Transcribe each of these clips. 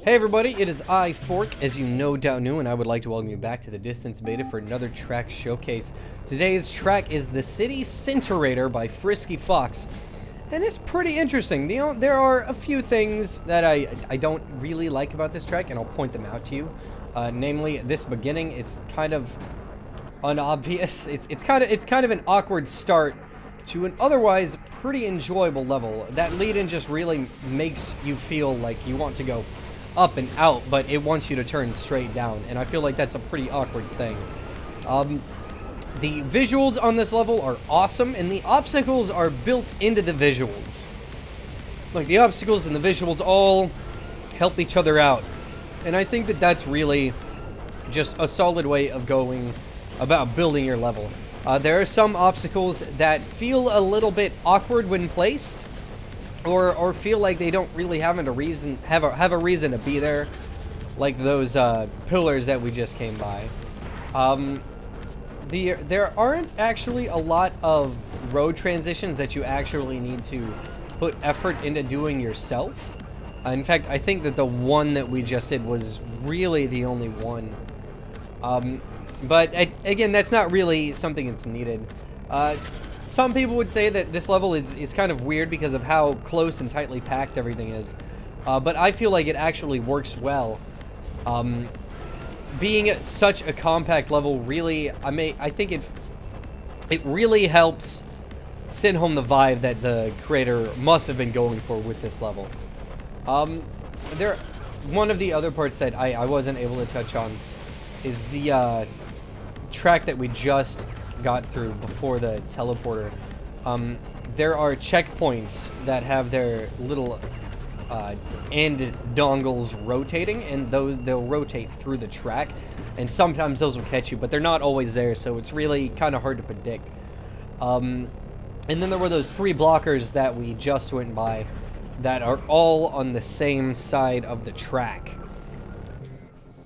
Hey everybody, it is I, Fork, as you no doubt knew, and I would like to welcome you back to the Distance Beta for another track showcase. Today's track is The City Centerator by Frisky Fox, and it's pretty interesting. There are a few things that I don't really like about this track, and I'll point them out to you. Namely, this beginning, it's kind of unobvious. It's kind of an awkward start to an otherwise pretty enjoyable level. That lead-in just really makes you feel like you want to go up and out, but it wants you to turn straight down, and I feel like that's a pretty awkward thing. The visuals on this level are awesome, and the obstacles are built into the visuals. Like, the obstacles and the visuals all help each other out, and I think that that's really just a solid way of going about building your level. There are some obstacles that feel a little bit awkward when placed, or feel like they don't really have a reason to be there, like those pillars that we just came by. There aren't actually a lot of road transitions that you actually need to put effort into doing yourself. In fact, I think that the one that we just did was really the only one. But again, that's not really something that's needed. Some people would say that this level is kind of weird because of how close and tightly packed everything is. But I feel like it actually works well. Being such a compact level really, I think it really helps send home the vibe that the creator must have been going for with this level. One of the other parts that I wasn't able to touch on is the track that we just got through before the teleporter. There are checkpoints that have their little end dongles rotating, and they'll rotate through the track, and sometimes those will catch you, but they're not always there, so it's really kind of hard to predict. And then there were those 3 blockers that we just went by that are all on the same side of the track.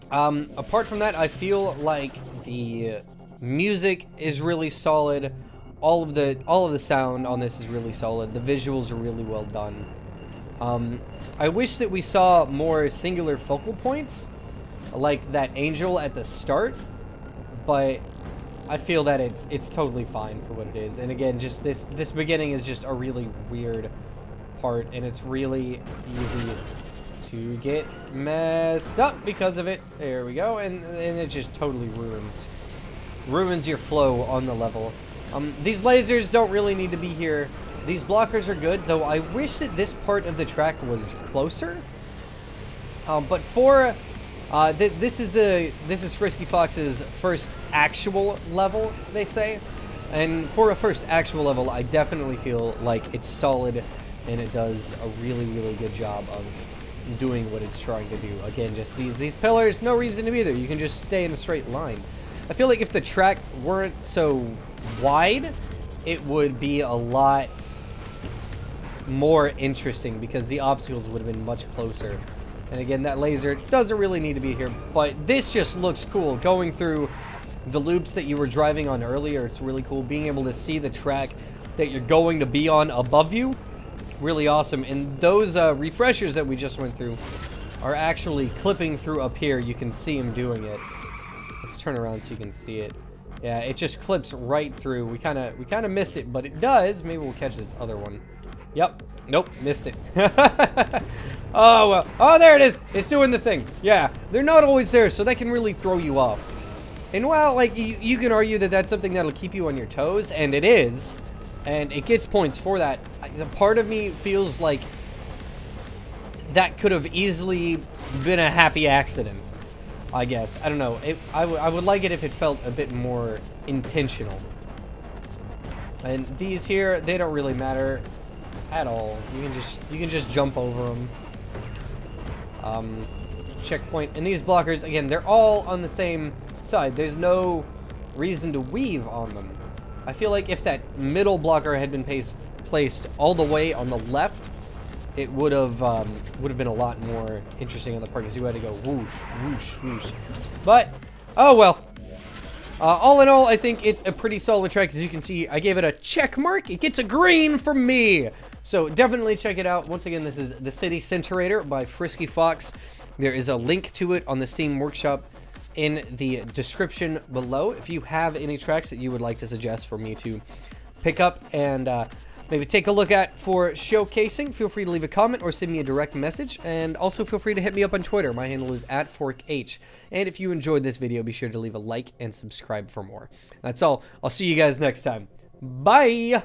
Apart from that, I feel like the music is really solid. All of the sound on this is really solid. The visuals are really well done. I wish that we saw more singular focal points, like that angel at the start, but I feel that it's totally fine for what it is. And again, just this beginning is just a really weird part, and it's really easy to get messed up because of it. There we go, and it just totally ruins your flow on the level. These lasers don't really need to be here. These blockers are good, though I wish that this part of the track was closer. But for this is Frisky Fox's first actual level, they say, and for a first actual level, I definitely feel like it's solid, and it does a really good job of doing what it's trying to do. Again, just these pillars, no reason to be there. You can just stay in a straight line. I feel like if the track weren't so wide, it would be a lot more interesting because the obstacles would have been much closer. And again, that laser doesn't really need to be here, but this just looks cool. Going through the loops that you were driving on earlier, it's really cool. Being able to see the track that you're going to be on above you, really awesome. And those refreshers that we just went through are actually clipping through up here. You can see them doing it. Let's turn around so you can see it. Yeah, it just clips right through. We kind of missed it, but it does. Maybe we'll catch this other one. Yep. Nope, missed it. Oh, well. Oh, there it is. It's doing the thing. Yeah, they're not always there, so that can really throw you off. And while, like, you can argue that that's something that'll keep you on your toes, and it is, and it gets points for that, a part of me feels like that could have easily been a happy accident, I guess. I don't know. I would like it if it felt a bit more intentional. And these here, they don't really matter at all. You can just jump over them. Checkpoint. And these blockers, again, they're all on the same side. There's no reason to weave on them. I feel like if that middle blocker had been placed all the way on the left, it would have been a lot more interesting on the part, because you had to go whoosh, whoosh, whoosh. But, oh well. All in all, I think it's a pretty solid track. As you can see, I gave it a check mark. It gets a green from me. So definitely check it out. Once again, this is The City Centerator by Frisky Fox. There is a link to it on the Steam Workshop in the description below. If you have any tracks that you would like to suggest for me to pick up and maybe take a look at for showcasing, feel free to leave a comment or send me a direct message. And also feel free to hit me up on Twitter. My handle is @ForkH. And if you enjoyed this video, be sure to leave a like and subscribe for more. That's all. I'll see you guys next time. Bye!